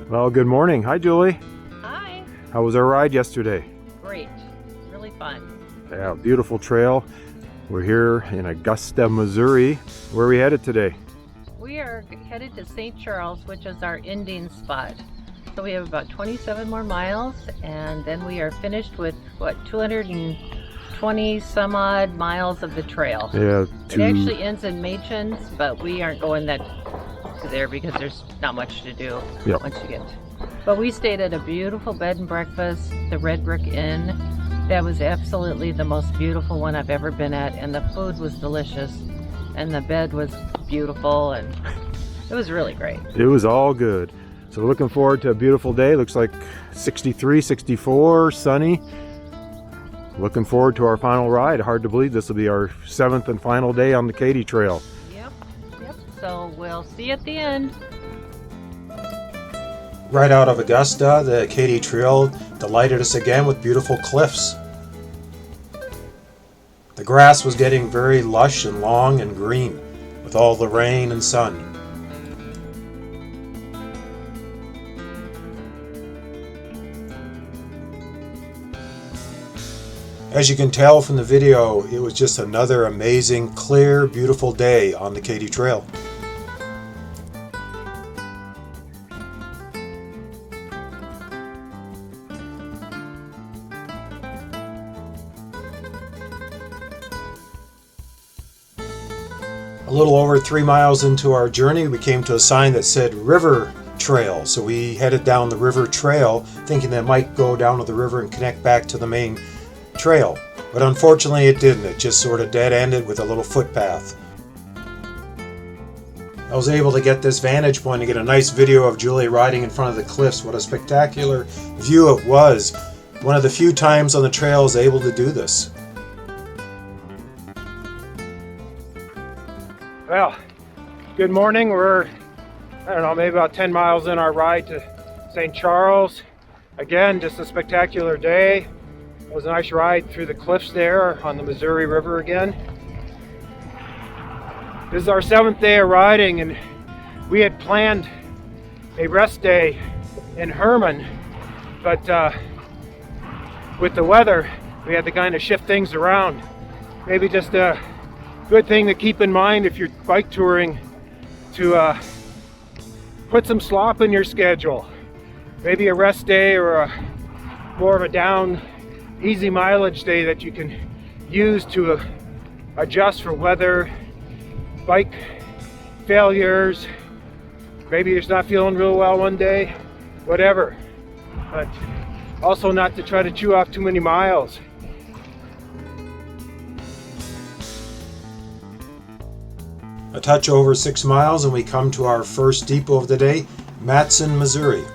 Well, good morning. Hi, Julie. Hi. How was our ride yesterday? Great. Really fun. Yeah, beautiful trail. We're here in Augusta, Missouri. Where are we headed today? We are headed to St. Charles, which is our ending spot. So we have about 27 more miles, and then we are finished with, 220 some odd miles of the trail. Yeah, It actually ends in Machen's, but we aren't going to there because there's not much to do once you get. But we stayed at a beautiful bed and breakfast, the Red Brick Inn. That was absolutely the most beautiful one I've ever been at, and the food was delicious, and the bed was beautiful, and it was really great. It was all good. So we're looking forward to a beautiful day. Looks like 63, 64, sunny. Looking forward to our final ride. Hard to believe this will be our 7th and final day on the Katy Trail. Yep. So we'll see you at the end. Right out of Augusta, the Katy Trail delighted us again with beautiful cliffs. The grass was getting very lush and long and green with all the rain and sun. As you can tell from the video, it was just another amazing, clear, beautiful day on the Katy Trail. A little over 3 miles into our journey, we came to a sign that said River Trail. So we headed down the river trail, thinking that it might go down to the river and connect back to the main trail. But unfortunately it didn't. It just sort of dead-ended with a little footpath. I was able to get this vantage point and get a nice video of Julie riding in front of the cliffs. What a spectacular view it was. One of the few times on the trail I was able to do this. Well, good morning. We're, I don't know, maybe about 10 miles in our ride to St. Charles. Again, just a spectacular day. It was a nice ride through the cliffs there on the Missouri River again. This is our 7th day of riding, and we had planned a rest day in Herman, but with the weather, we had to kind of shift things around. Maybe just a good thing to keep in mind if you're bike touring, to put some slop in your schedule. Maybe a rest day or a more of a down, easy mileage day that you can use to adjust for weather, bike failures. Maybe you're just not feeling real well one day, whatever. But also not to try to chew off too many miles. A touch over 6 miles and we come to our first depot of the day, Matson, Missouri.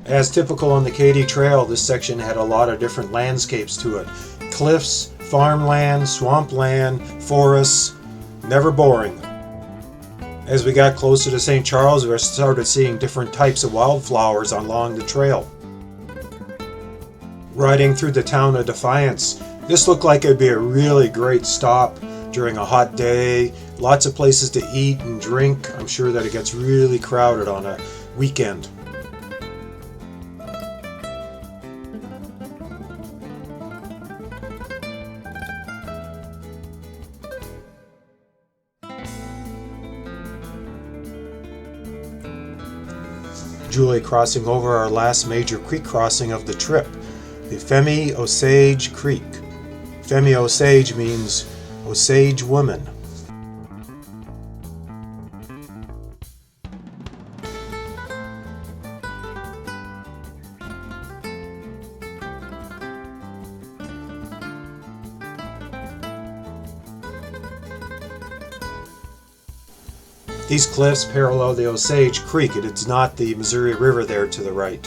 As typical on the Katy Trail, this section had a lot of different landscapes to it. Cliffs, farmland, swampland, forests, never boring. As we got closer to St. Charles, we started seeing different types of wildflowers along the trail. Riding through the town of Defiance, this looked like it'd be a really great stop during a hot day. Lots of places to eat and drink. I'm sure that it gets really crowded on a weekend. Julie crossing over our last major creek crossing of the trip, the Femi Osage Creek. Femi Osage means Osage woman. These cliffs parallel the Osage Creek. It is not the Missouri River there to the right.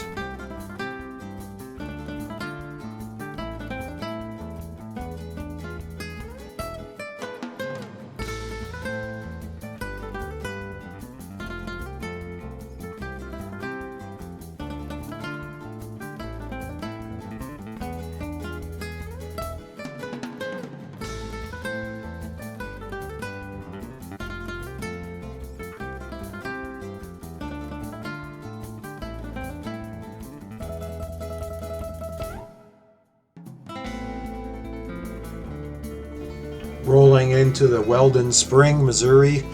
Rolling into the Weldon Spring, Missouri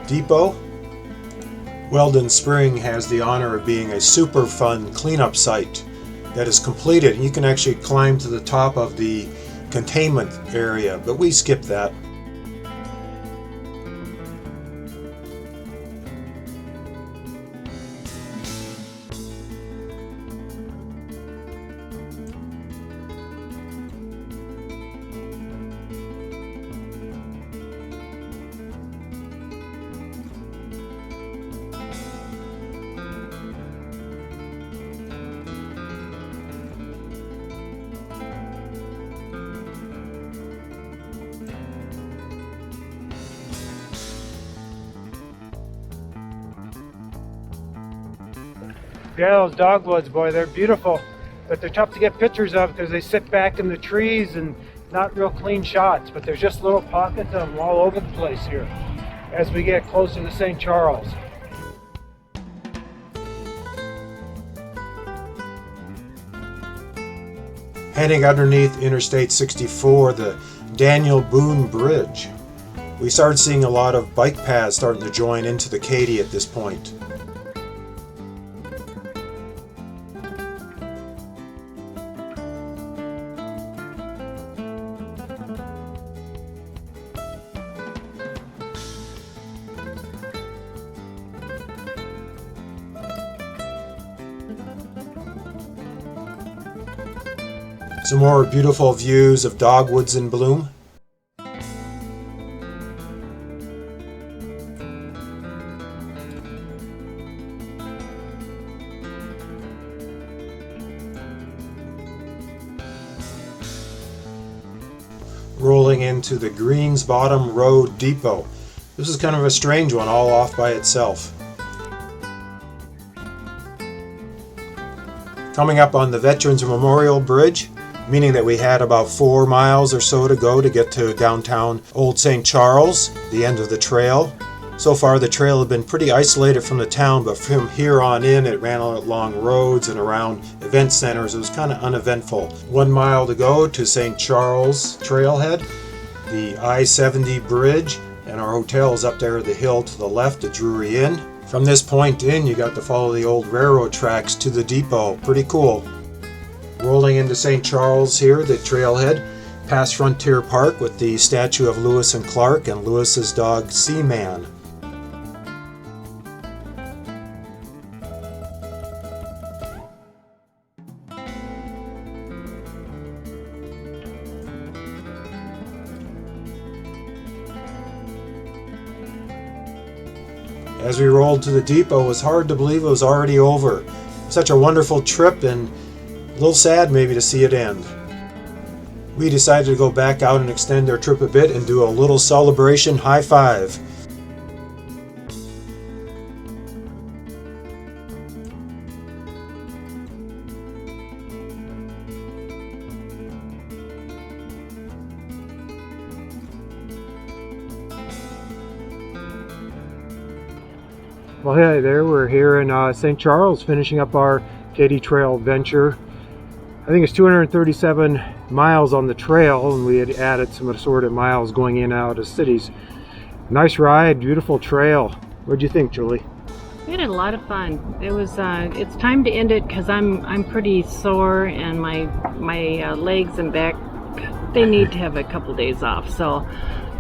depot. Weldon Spring has the honor of being a super fun cleanup site that is completed, and you can actually climb to the top of the containment area, but we skipped that. Yeah, those dogwoods, boy, they're beautiful, but they're tough to get pictures of because they sit back in the trees and not real clean shots, but there's just little pockets of them all over the place here as we get closer to St. Charles. Heading underneath Interstate 64, the Daniel Boone Bridge. We started seeing a lot of bike paths starting to join into the Katy at this point. Some more beautiful views of dogwoods in bloom. Rolling into the Greens Bottom Road Depot. This is kind of a strange one, all off by itself. Coming up on the Veterans Memorial Bridge, meaning that we had about 4 miles or so to go to get to downtown Old St. Charles, the end of the trail. So far the trail had been pretty isolated from the town, but from here on in it ran along roads and around event centers. It was kind of uneventful. 1 mile to go to St. Charles trailhead, the I-70 bridge, and our hotel is up there at the hill to the left at Drury Inn. From this point in, you got to follow the old railroad tracks to the depot. Pretty cool. Rolling into St. Charles here, the trailhead, past Frontier Park with the statue of Lewis and Clark and Lewis's dog Seaman. As we rolled to the depot, it was hard to believe it was already over. Such a wonderful trip, and a little sad maybe to see it end. We decided to go back out and extend our trip a bit and do a little celebration high five. Well, hey there, we're here in St. Charles finishing up our Katy Trail venture. I think it's 237 miles on the trail, and we had added some assorted miles going in and out of cities. Nice ride, beautiful trail. What'd you think, Julie? We had a lot of fun. It was. It's time to end it because I'm pretty sore, and my legs and back, they need to have a couple days off. So,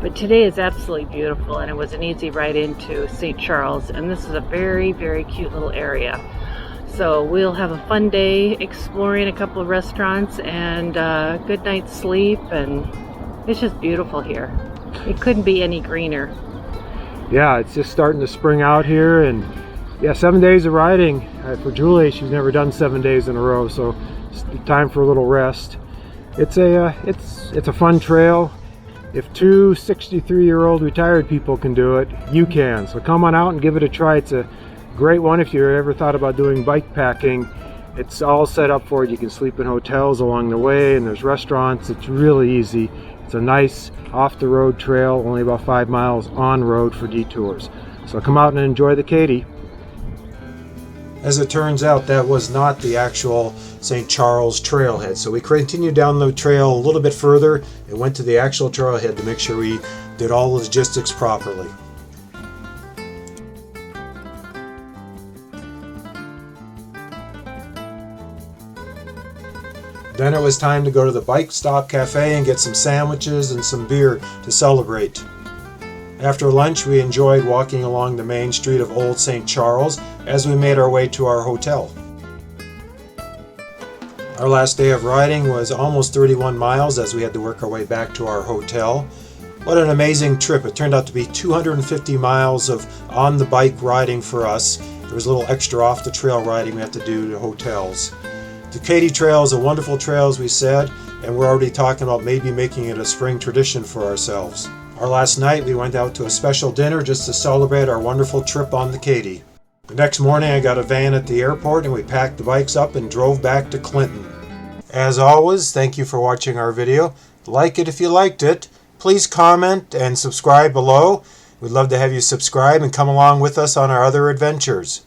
but today is absolutely beautiful, and it was an easy ride into St. Charles, and this is a very, very cute little area. So we'll have a fun day exploring a couple of restaurants and a good night's sleep, and it's just beautiful here. It couldn't be any greener. Yeah, it's just starting to spring out here, and yeah, 7 days of riding. For Julie, she's never done 7 days in a row, so it's time for a little rest. It's a fun trail. If two 63-year-old retired people can do it, you can. So come on out and give it a try. It's a great one if you ever thought about doing bike packing. It's all set up for it. You can sleep in hotels along the way, and there's restaurants. It's really easy. It's a nice off-the-road trail, only about 5 miles on road for detours. So come out and enjoy the Katy. As it turns out, that was not the actual St. Charles trailhead. So we continued down the trail a little bit further and went to the actual trailhead to make sure we did all the logistics properly. Then it was time to go to the Bike Stop Cafe and get some sandwiches and some beer to celebrate. After lunch, we enjoyed walking along the main street of Old St. Charles as we made our way to our hotel. Our last day of riding was almost 31 miles as we had to work our way back to our hotel. What an amazing trip. It turned out to be 250 miles of on the bike riding for us. There was a little extra off the trail riding we had to do to hotels. The Katy Trail is a wonderful trail, as we said, and we're already talking about maybe making it a spring tradition for ourselves. Our last night we went out to a special dinner just to celebrate our wonderful trip on the Katy. The next morning I got a van at the airport and we packed the bikes up and drove back to Clinton. As always, thank you for watching our video. Like it if you liked it. Please comment and subscribe below. We'd love to have you subscribe and come along with us on our other adventures.